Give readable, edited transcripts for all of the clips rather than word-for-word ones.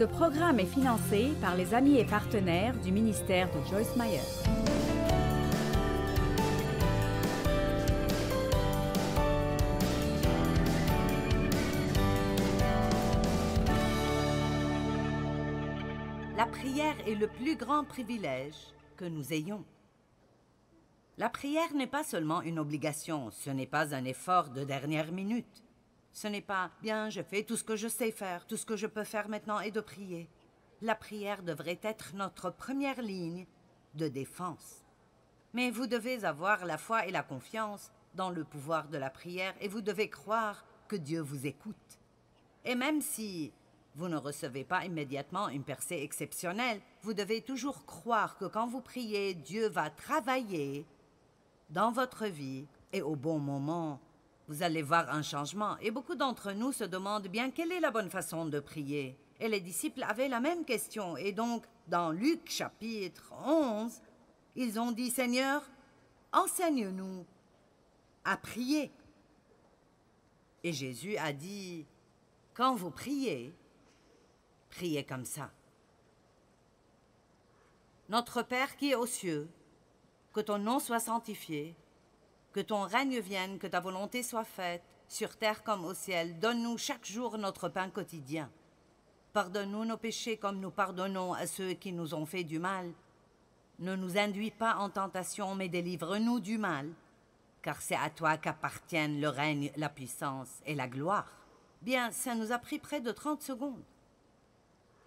Ce programme est financé par les amis et partenaires du ministère de Joyce Meyer. La prière est le plus grand privilège que nous ayons. La prière n'est pas seulement une obligation, ce n'est pas un effort de dernière minute. Ce n'est pas « bien, je fais tout ce que je sais faire, tout ce que je peux faire maintenant est de prier ». La prière devrait être notre première ligne de défense. Mais vous devez avoir la foi et la confiance dans le pouvoir de la prière et vous devez croire que Dieu vous écoute. Et même si vous ne recevez pas immédiatement une percée exceptionnelle, vous devez toujours croire que quand vous priez, Dieu va travailler dans votre vie et au bon moment, vous allez voir un changement. Et beaucoup d'entre nous se demandent bien quelle est la bonne façon de prier. Et les disciples avaient la même question. Et donc, dans Luc chapitre 11, ils ont dit « Seigneur, enseigne-nous à prier. » Et Jésus a dit « Quand vous priez, priez comme ça. Notre Père qui est aux cieux, que ton nom soit sanctifié, que ton règne vienne, que ta volonté soit faite, sur terre comme au ciel. Donne-nous chaque jour notre pain quotidien. Pardonne-nous nos péchés comme nous pardonnons à ceux qui nous ont fait du mal. Ne nous induis pas en tentation, mais délivre-nous du mal, car c'est à toi qu'appartiennent le règne, la puissance et la gloire. » Bien, ça nous a pris près de 30 secondes.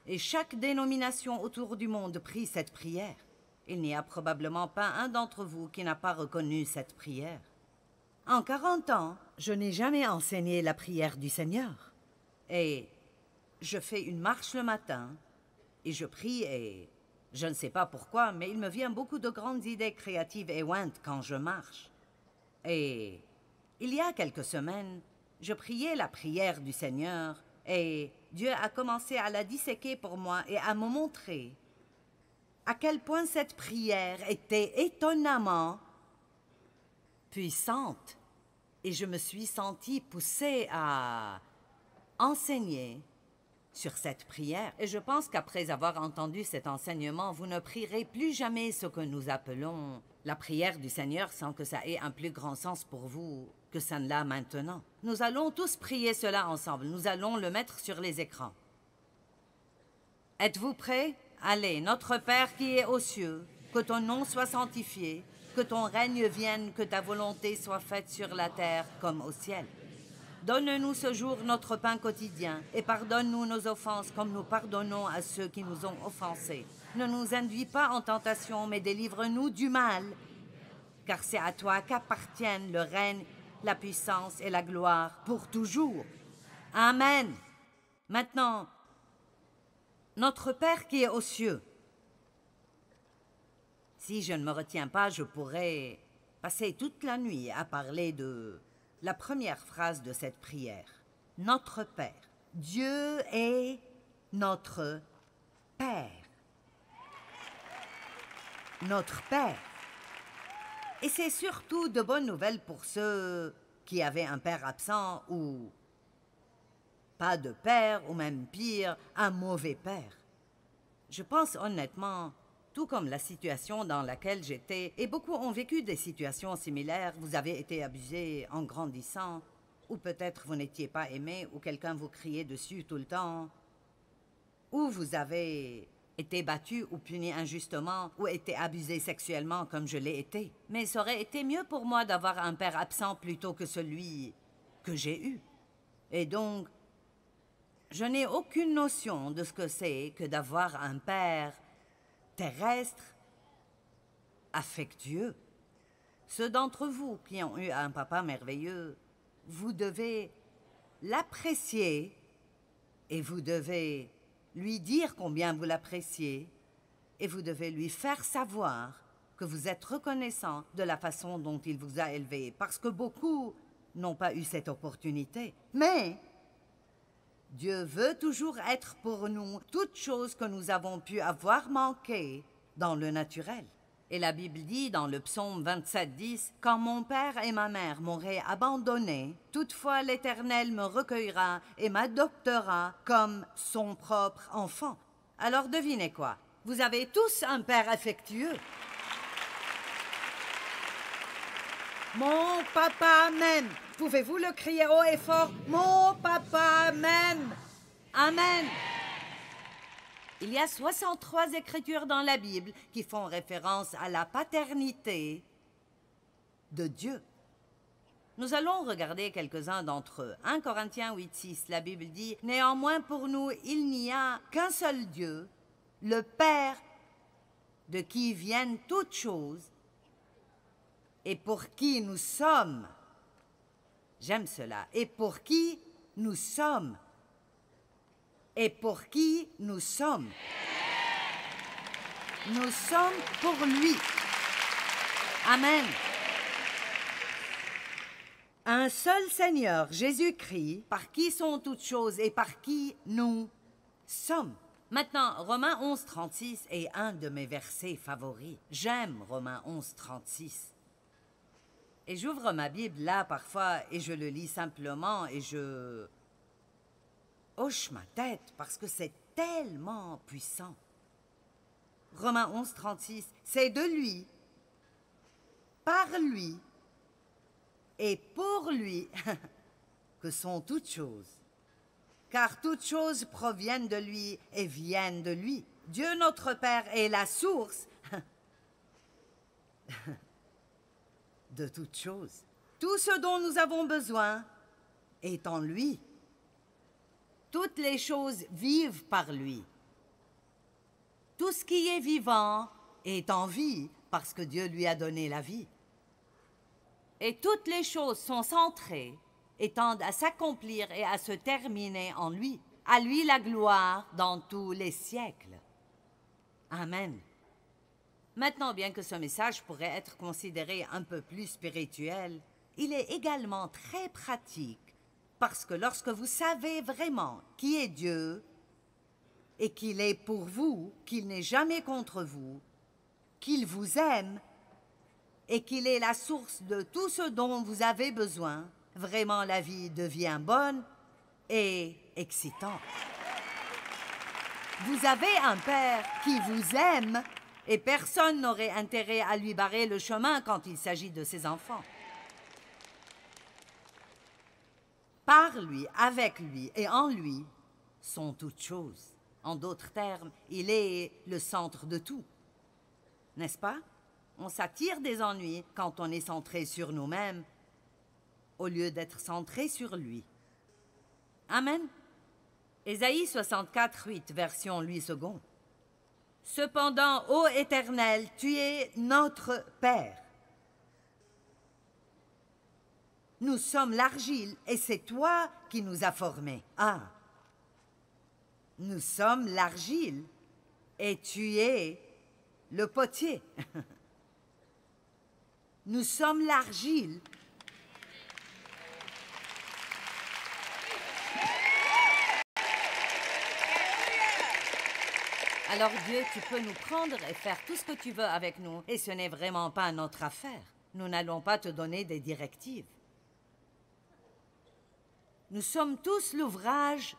Et chaque dénomination autour du monde prie cette prière. Il n'y a probablement pas un d'entre vous qui n'a pas reconnu cette prière. En 40 ans, je n'ai jamais enseigné la prière du Seigneur. Et je fais une marche le matin, et je prie, et je ne sais pas pourquoi, mais il me vient beaucoup de grandes idées créatives et ointes quand je marche. Et il y a quelques semaines, je priais la prière du Seigneur, et Dieu a commencé à la disséquer pour moi et à me montrer à quel point cette prière était étonnamment puissante. Et je me suis sentie poussée à enseigner sur cette prière. Et je pense qu'après avoir entendu cet enseignement, vous ne prierez plus jamais ce que nous appelons la prière du Seigneur sans que ça ait un plus grand sens pour vous que ça ne l'a maintenant. Nous allons tous prier cela ensemble. Nous allons le mettre sur les écrans. Êtes-vous prêts? Allez, notre Père qui est aux cieux, que ton nom soit sanctifié, que ton règne vienne, que ta volonté soit faite sur la terre comme au ciel. Donne-nous ce jour notre pain quotidien et pardonne-nous nos offenses comme nous pardonnons à ceux qui nous ont offensés. Ne nous induis pas en tentation, mais délivre-nous du mal, car c'est à toi qu'appartiennent le règne, la puissance et la gloire pour toujours. Amen. Maintenant, notre Père qui est aux cieux. Si je ne me retiens pas, je pourrais passer toute la nuit à parler de la première phrase de cette prière. Notre Père. Dieu est notre Père. Notre Père. Et c'est surtout de bonnes nouvelles pour ceux qui avaient un père absent ou pas de père, ou même pire, un mauvais père. Je pense honnêtement, tout comme la situation dans laquelle j'étais, et beaucoup ont vécu des situations similaires, vous avez été abusé en grandissant, ou peut-être vous n'étiez pas aimé, ou quelqu'un vous criait dessus tout le temps, ou vous avez été battu ou puni injustement, ou été abusé sexuellement comme je l'ai été. Mais ça aurait été mieux pour moi d'avoir un père absent plutôt que celui que j'ai eu. Et donc, je n'ai aucune notion de ce que c'est que d'avoir un père terrestre, affectueux. Ceux d'entre vous qui ont eu un papa merveilleux, vous devez l'apprécier et vous devez lui dire combien vous l'appréciez et vous devez lui faire savoir que vous êtes reconnaissant de la façon dont il vous a élevé, parce que beaucoup n'ont pas eu cette opportunité. Mais Dieu veut toujours être pour nous toutes choses que nous avons pu avoir manquées dans le naturel. Et la Bible dit dans le psaume 27:10, « Quand mon père et ma mère m'auraient abandonné, toutefois l'Éternel me recueillera et m'adoptera comme son propre enfant. » Alors devinez quoi? Vous avez tous un père affectueux. Mon papa m'aime. Pouvez-vous le crier haut et fort? Mon papa m'aime. Amen. Il y a 63 écritures dans la Bible qui font référence à la paternité de Dieu. Nous allons regarder quelques-uns d'entre eux. 1 Corinthiens 8:6, la Bible dit « Néanmoins pour nous, il n'y a qu'un seul Dieu, le Père, de qui viennent toutes choses, et pour qui nous sommes. » J'aime cela. Et pour qui nous sommes. Et pour qui nous sommes. Nous sommes pour lui. Amen. Un seul Seigneur, Jésus-Christ, par qui sont toutes choses et par qui nous sommes. Maintenant, Romains 11:36 est un de mes versets favoris. J'aime Romains 11:36. Et j'ouvre ma Bible là parfois et je le lis simplement et je hoche ma tête parce que c'est tellement puissant. Romains 11:36, c'est de lui, par lui et pour lui que sont toutes choses. Car toutes choses proviennent de lui et viennent de lui. Dieu notre Père est la source de toutes choses. Tout ce dont nous avons besoin est en lui. Toutes les choses vivent par lui. Tout ce qui est vivant est en vie parce que Dieu lui a donné la vie. Et toutes les choses sont centrées et tendent à s'accomplir et à se terminer en lui. À lui la gloire dans tous les siècles. Amen. Maintenant, bien que ce message pourrait être considéré un peu plus spirituel, il est également très pratique parce que lorsque vous savez vraiment qui est Dieu et qu'il est pour vous, qu'il n'est jamais contre vous, qu'il vous aime et qu'il est la source de tout ce dont vous avez besoin, vraiment la vie devient bonne et excitante. Vous avez un Père qui vous aime et personne n'aurait intérêt à lui barrer le chemin quand il s'agit de ses enfants. Par lui, avec lui et en lui sont toutes choses. En d'autres termes, il est le centre de tout. N'est-ce pas? On s'attire des ennuis quand on est centré sur nous-mêmes au lieu d'être centré sur lui. Amen. Ésaïe 64:8, version Louis II. Cependant, ô Éternel, tu es notre Père. Nous sommes l'argile et c'est toi qui nous as formés. Ah! Nous sommes l'argile et tu es le potier. Nous sommes l'argile. Alors Dieu, tu peux nous prendre et faire tout ce que tu veux avec nous. Et ce n'est vraiment pas notre affaire. Nous n'allons pas te donner des directives. Nous sommes tous l'ouvrage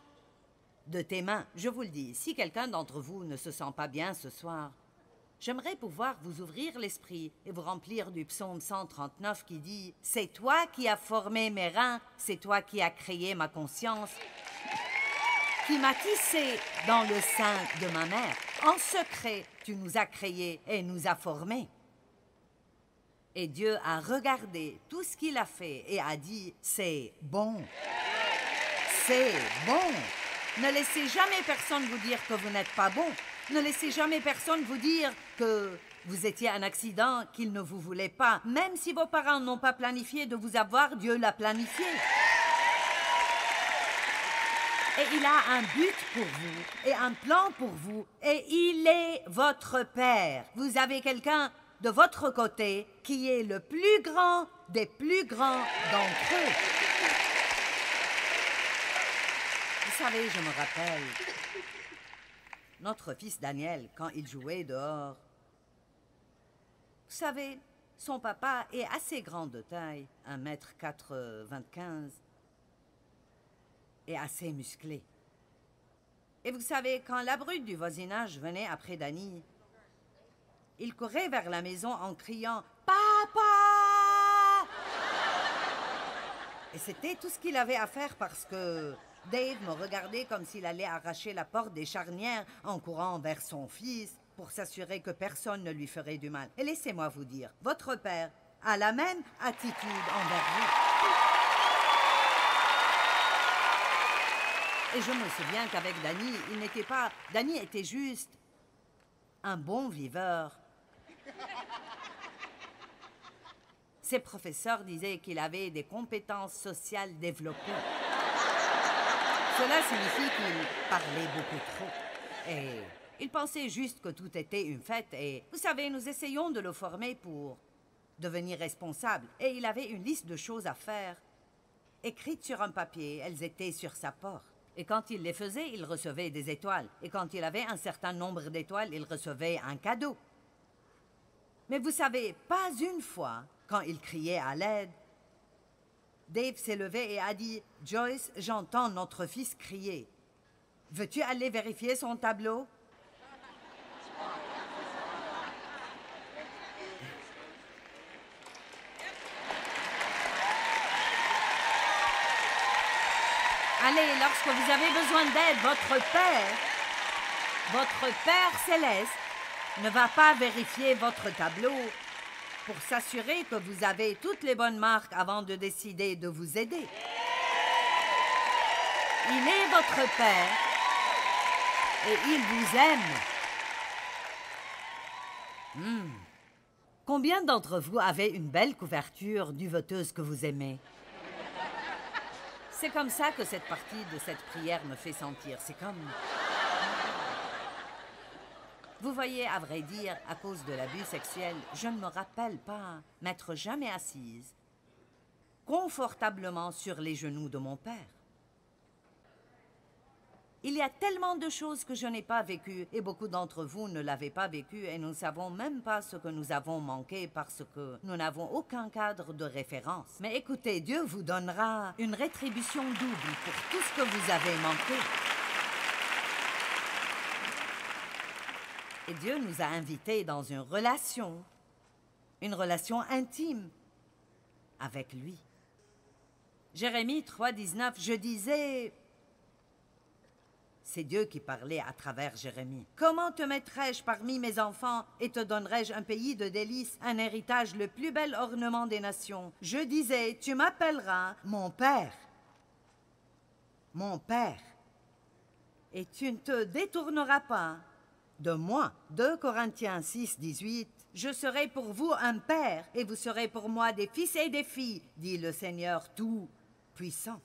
de tes mains. Je vous le dis, si quelqu'un d'entre vous ne se sent pas bien ce soir, j'aimerais pouvoir vous ouvrir l'esprit et vous remplir du psaume 139 qui dit « C'est toi qui as formé mes reins, c'est toi qui as créé ma conscience, qui m'as tissé dans le sein de ma mère. En secret, tu nous as créés et nous as formés. » Et Dieu a regardé tout ce qu'il a fait et a dit « C'est bon. C'est bon. » Ne laissez jamais personne vous dire que vous n'êtes pas bon. Ne laissez jamais personne vous dire que vous étiez un accident, qu'il ne vous voulait pas. Même si vos parents n'ont pas planifié de vous avoir, Dieu l'a planifié. Et il a un but pour vous et un plan pour vous. Et il est votre Père. Vous avez quelqu'un de votre côté qui est le plus grand des plus grands d'entre eux. Vous savez, je me rappelle, notre fils Daniel, quand il jouait dehors, Vous savez, son papa est assez grand de taille, 1,95 m, et assez musclé. Et vous savez, quand la brute du voisinage venait après Danny, il courait vers la maison en criant « Papa !» Et c'était tout ce qu'il avait à faire parce que Dave me regardait comme s'il allait arracher la porte des charnières en courant vers son fils pour s'assurer que personne ne lui ferait du mal. Et laissez-moi vous dire, votre père a la même attitude envers vous. Et je me souviens qu'avec Danny, il n'était pas... Danny était juste un bon viveur. Ses professeurs disaient qu'il avait des compétences sociales développées. Cela signifie qu'il parlait beaucoup trop. Et il pensait juste que tout était une fête. Et vous savez, nous essayons de le former pour devenir responsable. Et il avait une liste de choses à faire, écrites sur un papier. Elles étaient sur sa porte. Et quand il les faisait, il recevait des étoiles. Et quand il avait un certain nombre d'étoiles, il recevait un cadeau. Mais vous savez, pas une fois, quand il criait à l'aide, Dave s'est levé et a dit « Joyce, j'entends notre fils crier. Veux-tu aller vérifier son tableau? » Allez, lorsque vous avez besoin d'aide, votre Père céleste, ne va pas vérifier votre tableau pour s'assurer que vous avez toutes les bonnes marques avant de décider de vous aider. Il est votre Père et il vous aime. Combien d'entre vous avez une belle couverture duveteuse que vous aimez? C'est comme ça que cette partie de cette prière me fait sentir. C'est comme... Vous voyez, à vrai dire, à cause de l'abus sexuel, je ne me rappelle pas m'être jamais assise confortablement sur les genoux de mon père. Il y a tellement de choses que je n'ai pas vécues et beaucoup d'entre vous ne l'avez pas vécu et nous ne savons même pas ce que nous avons manqué parce que nous n'avons aucun cadre de référence. Mais écoutez, Dieu vous donnera une rétribution double pour tout ce que vous avez manqué. Et Dieu nous a invités dans une relation intime avec lui. Jérémie 3,19, je disais... C'est Dieu qui parlait à travers Jérémie. « Comment te mettrai-je parmi mes enfants et te donnerai-je un pays de délices, un héritage, le plus bel ornement des nations? Je disais, tu m'appelleras mon Père, et tu ne te détourneras pas de moi. » 2 Corinthiens 6, 18. « Je serai pour vous un père, et vous serez pour moi des fils et des filles, dit le Seigneur Tout-Puissant. »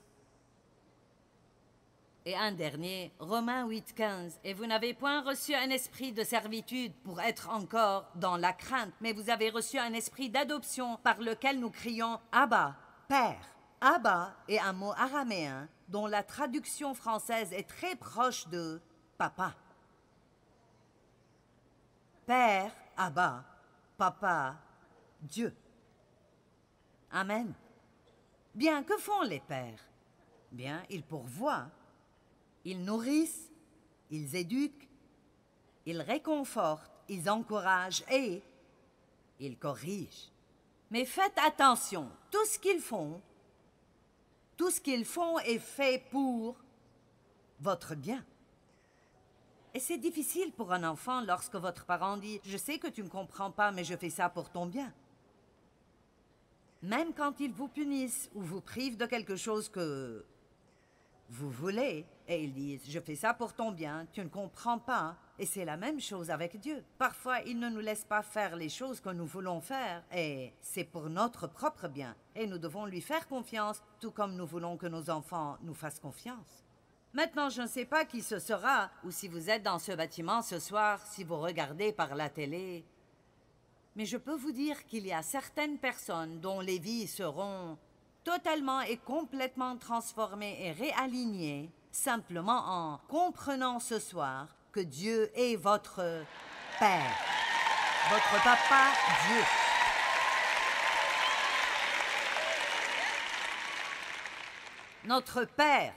Et un dernier, Romains 8, 15. « Et vous n'avez point reçu un esprit de servitude pour être encore dans la crainte, mais vous avez reçu un esprit d'adoption par lequel nous crions « Abba, Père ». Abba est un mot araméen dont la traduction française est très proche de « papa ». Père, Abba, Papa, Dieu. Amen. Bien, que font les pères? Bien, ils pourvoient. Ils nourrissent, ils éduquent, ils réconfortent, ils encouragent et ils corrigent. Mais faites attention, tout ce qu'ils font est fait pour votre bien. Et c'est difficile pour un enfant lorsque votre parent dit « Je sais que tu ne comprends pas, mais je fais ça pour ton bien. » Même quand ils vous punissent ou vous privent de quelque chose que vous voulez, et ils disent « Je fais ça pour ton bien, tu ne comprends pas. » Et c'est la même chose avec Dieu. Parfois, il ne nous laisse pas faire les choses que nous voulons faire, et c'est pour notre propre bien. Et nous devons lui faire confiance, tout comme nous voulons que nos enfants nous fassent confiance. Maintenant, je ne sais pas qui ce sera, ou si vous êtes dans ce bâtiment ce soir, si vous regardez par la télé. Mais je peux vous dire qu'il y a certaines personnes dont les vies seront totalement et complètement transformées et réalignées, simplement en comprenant ce soir que Dieu est votre Père. Votre papa, Dieu. Notre Père.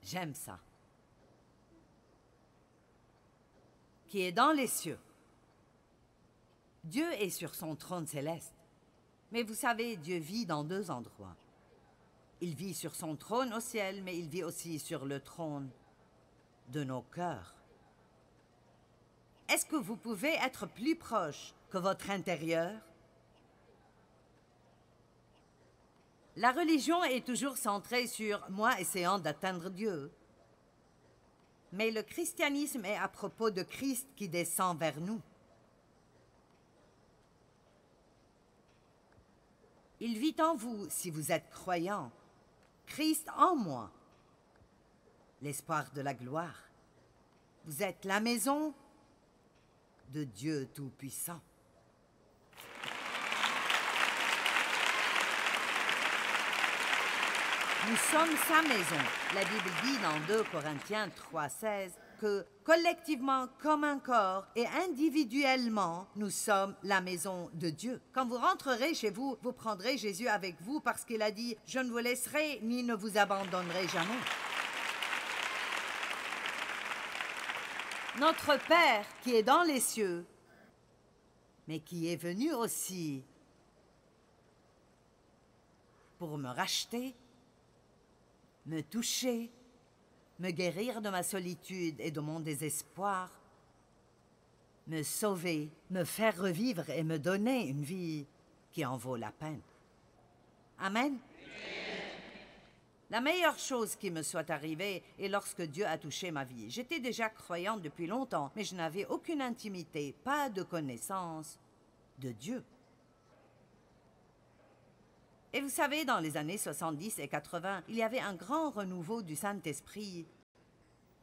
J'aime ça. Qui est dans les cieux. Dieu est sur son trône céleste. Mais vous savez, Dieu vit dans deux endroits. Il vit sur son trône au ciel, mais il vit aussi sur le trône de nos cœurs. Est-ce que vous pouvez être plus proche que votre intérieur? La religion est toujours centrée sur moi essayant d'atteindre Dieu. Mais le christianisme est à propos de Christ qui descend vers nous. Il vit en vous si vous êtes croyant. Christ en moi. L'espoir de la gloire. Vous êtes la maison de Dieu Tout-Puissant. Nous sommes sa maison. La Bible dit dans 2 Corinthiens 3,16 que collectivement, comme un corps et individuellement, nous sommes la maison de Dieu. Quand vous rentrerez chez vous, vous prendrez Jésus avec vous parce qu'il a dit « Je ne vous laisserai ni ne vous abandonnerai jamais ». Notre Père qui est dans les cieux, mais qui est venu aussi pour me racheter, me toucher, me guérir de ma solitude et de mon désespoir, me sauver, me faire revivre et me donner une vie qui en vaut la peine. Amen. La meilleure chose qui me soit arrivée est lorsque Dieu a touché ma vie. J'étais déjà croyante depuis longtemps, mais je n'avais aucune intimité, pas de connaissance de Dieu. Et vous savez, dans les années 70 et 80, il y avait un grand renouveau du Saint-Esprit.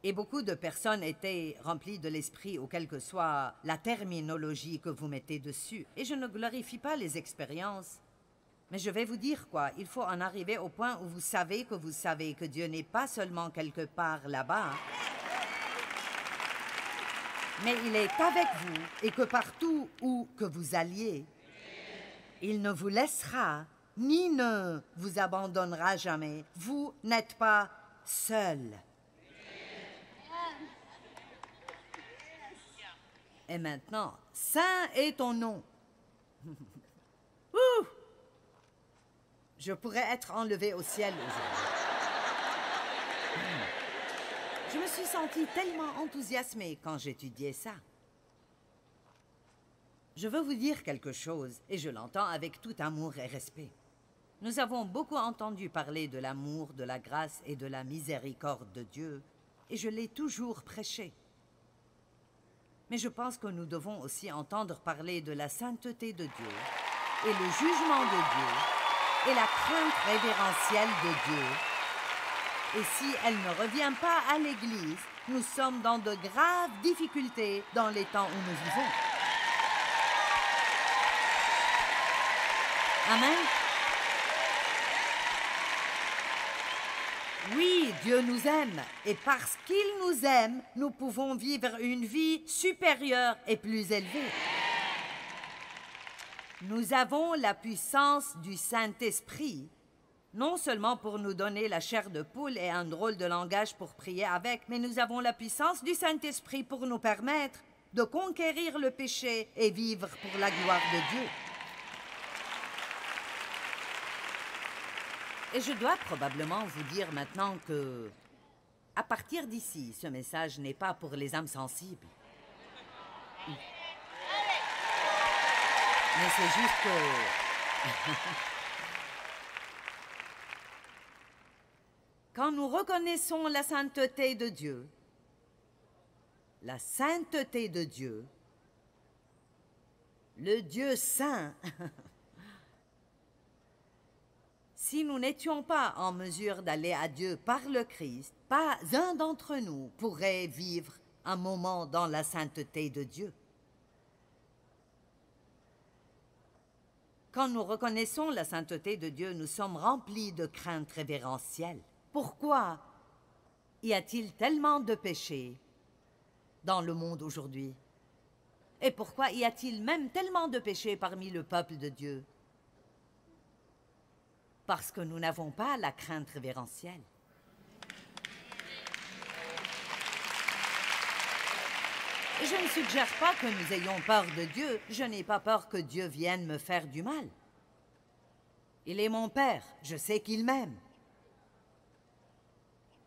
Et beaucoup de personnes étaient remplies de l'Esprit, ou quelle que soit la terminologie que vous mettez dessus. Et je ne glorifie pas les expériences. Mais je vais vous dire quoi, il faut en arriver au point où vous savez que Dieu n'est pas seulement quelque part là-bas, mais il est avec vous et que partout où que vous alliez, il ne vous laissera ni ne vous abandonnera jamais. Vous n'êtes pas seul. Et maintenant, saint est ton nom. Ouh! Je pourrais être enlevé au ciel aujourd'hui. Je me suis sentie tellement enthousiasmée quand j'étudiais ça. Je veux vous dire quelque chose, et je l'entends avec tout amour et respect. Nous avons beaucoup entendu parler de l'amour, de la grâce et de la miséricorde de Dieu, et je l'ai toujours prêché. Mais je pense que nous devons aussi entendre parler de la sainteté de Dieu, et le jugement de Dieu, et la crainte révérentielle de Dieu. Et si elle ne revient pas à l'Église, nous sommes dans de graves difficultés dans les temps où nous vivons. Amen. Oui, Dieu nous aime, et parce qu'il nous aime, nous pouvons vivre une vie supérieure et plus élevée. Nous avons la puissance du Saint-Esprit, non seulement pour nous donner la chair de poule et un drôle de langage pour prier avec, mais nous avons la puissance du Saint-Esprit pour nous permettre de conquérir le péché et vivre pour la gloire de Dieu. Et je dois probablement vous dire maintenant que, à partir d'ici, ce message n'est pas pour les âmes sensibles. Mais c'est juste que... Quand nous reconnaissons la sainteté de Dieu, le Dieu saint, si nous n'étions pas en mesure d'aller à Dieu par le Christ, pas un d'entre nous pourrait vivre un moment dans la sainteté de Dieu. Quand nous reconnaissons la sainteté de Dieu, nous sommes remplis de crainte révérentielle. Pourquoi y a-t-il tellement de péchés dans le monde aujourd'hui? Et pourquoi y a-t-il même tellement de péchés parmi le peuple de Dieu? Parce que nous n'avons pas la crainte révérentielle. Je ne suggère pas que nous ayons peur de Dieu. Je n'ai pas peur que Dieu vienne me faire du mal. Il est mon Père. Je sais qu'il m'aime.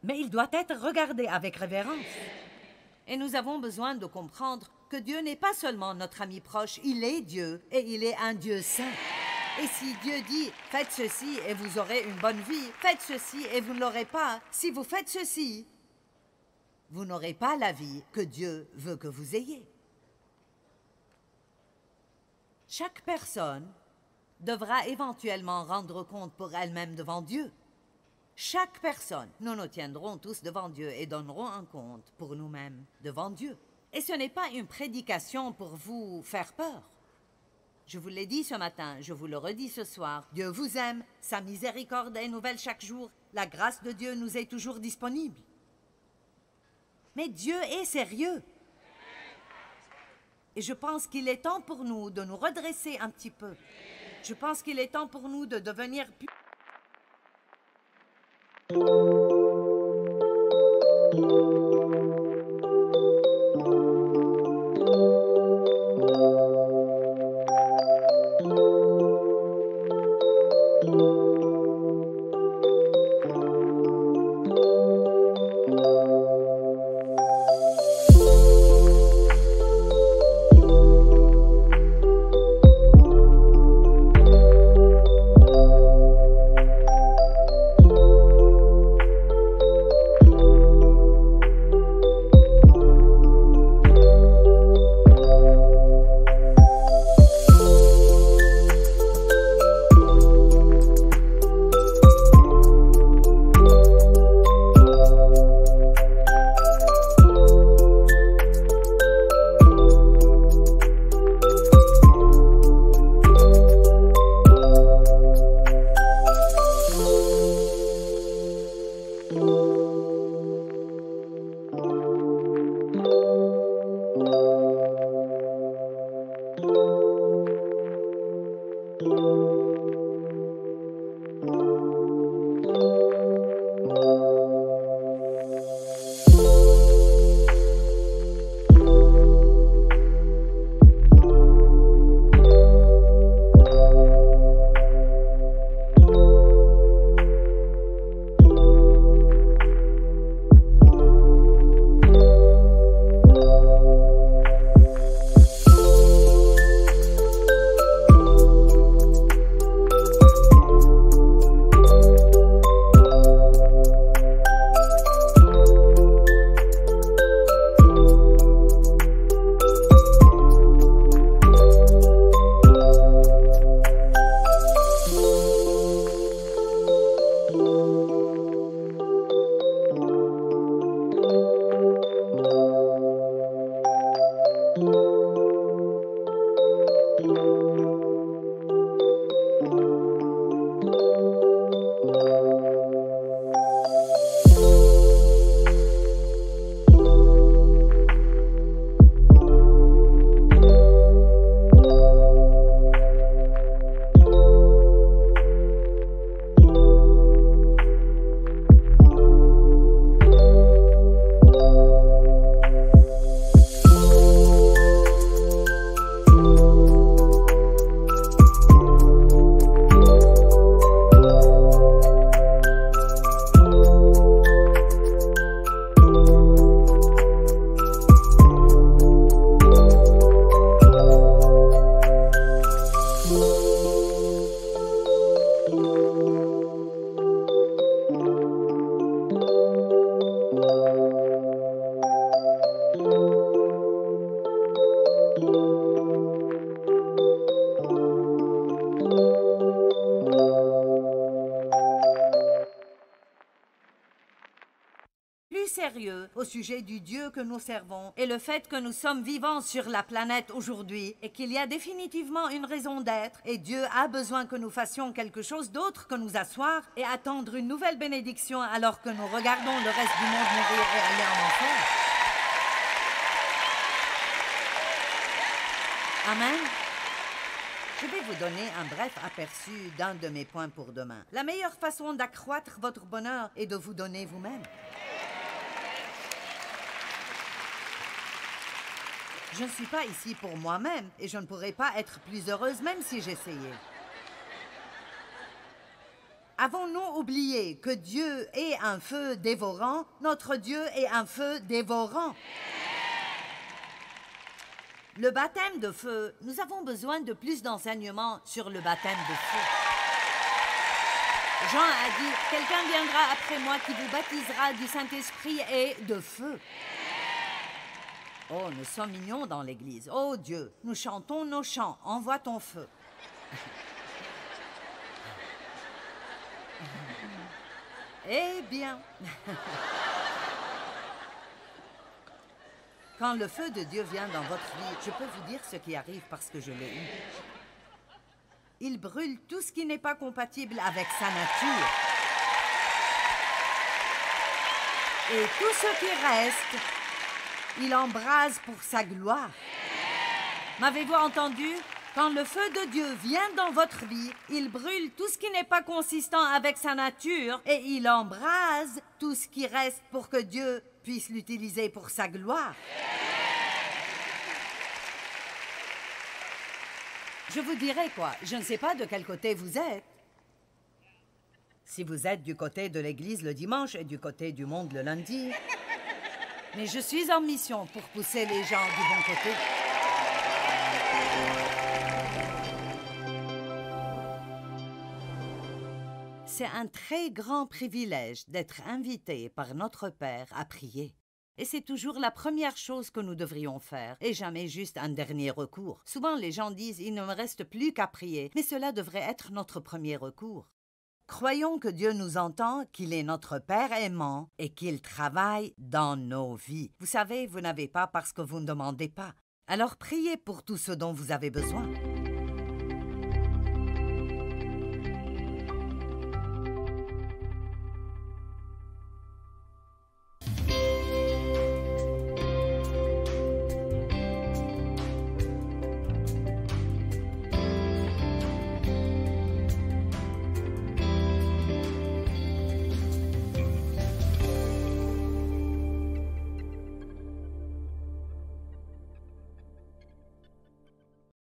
Mais il doit être regardé avec révérence. Et nous avons besoin de comprendre que Dieu n'est pas seulement notre ami proche. Il est Dieu et il est un Dieu saint. Et si Dieu dit « Faites ceci et vous aurez une bonne vie. Faites ceci et vous ne l'aurez pas. Si vous faites ceci, vous n'aurez pas la vie que Dieu veut que vous ayez. » Chaque personne devra éventuellement rendre compte pour elle-même devant Dieu. Chaque personne, nous nous tiendrons tous devant Dieu et donnerons un compte pour nous-mêmes devant Dieu. Et ce n'est pas une prédication pour vous faire peur. Je vous l'ai dit ce matin, je vous le redis ce soir. Dieu vous aime, sa miséricorde est nouvelle chaque jour. La grâce de Dieu nous est toujours disponible. Mais Dieu est sérieux. Et je pense qu'il est temps pour nous de nous redresser un petit peu. Je pense qu'il est temps pour nous de devenir plus... Sérieux au sujet du Dieu que nous servons et le fait que nous sommes vivants sur la planète aujourd'hui et qu'il y a définitivement une raison d'être et Dieu a besoin que nous fassions quelque chose d'autre que nous asseoir et attendre une nouvelle bénédiction alors que nous regardons le reste du monde mourir et aller en enfer. Amen. Je vais vous donner un bref aperçu d'un de mes points pour demain. La meilleure façon d'accroître votre bonheur est de vous donner vous-même. Je ne suis pas ici pour moi-même et je ne pourrais pas être plus heureuse même si j'essayais. Avons-nous oublié que Dieu est un feu dévorant? Notre Dieu est un feu dévorant. Le baptême de feu, nous avons besoin de plus d'enseignements sur le baptême de feu. Jean a dit, quelqu'un viendra après moi qui vous baptisera du Saint-Esprit et de feu. Oh, nous sommes mignons dans l'église. Oh Dieu, nous chantons nos chants. Envoie ton feu. Eh bien, quand le feu de Dieu vient dans votre vie, je peux vous dire ce qui arrive parce que je l'ai eu. Il brûle tout ce qui n'est pas compatible avec sa nature. Et tout ce qui reste, il embrase pour sa gloire. M'avez-vous entendu? Quand le feu de Dieu vient dans votre vie, il brûle tout ce qui n'est pas consistant avec sa nature et il embrase tout ce qui reste pour que Dieu puisse l'utiliser pour sa gloire. Je vous dirai quoi, je ne sais pas de quel côté vous êtes. Si vous êtes du côté de l'église le dimanche et du côté du monde le lundi. Mais je suis en mission pour pousser les gens du bon côté. C'est un très grand privilège d'être invité par notre Père à prier. Et c'est toujours la première chose que nous devrions faire, et jamais juste un dernier recours. Souvent, les gens disent « il ne me reste plus qu'à prier », mais cela devrait être notre premier recours. Croyons que Dieu nous entend, qu'il est notre Père aimant et qu'il travaille dans nos vies. Vous savez, vous n'avez pas parce que vous ne demandez pas. Alors priez pour tout ce dont vous avez besoin.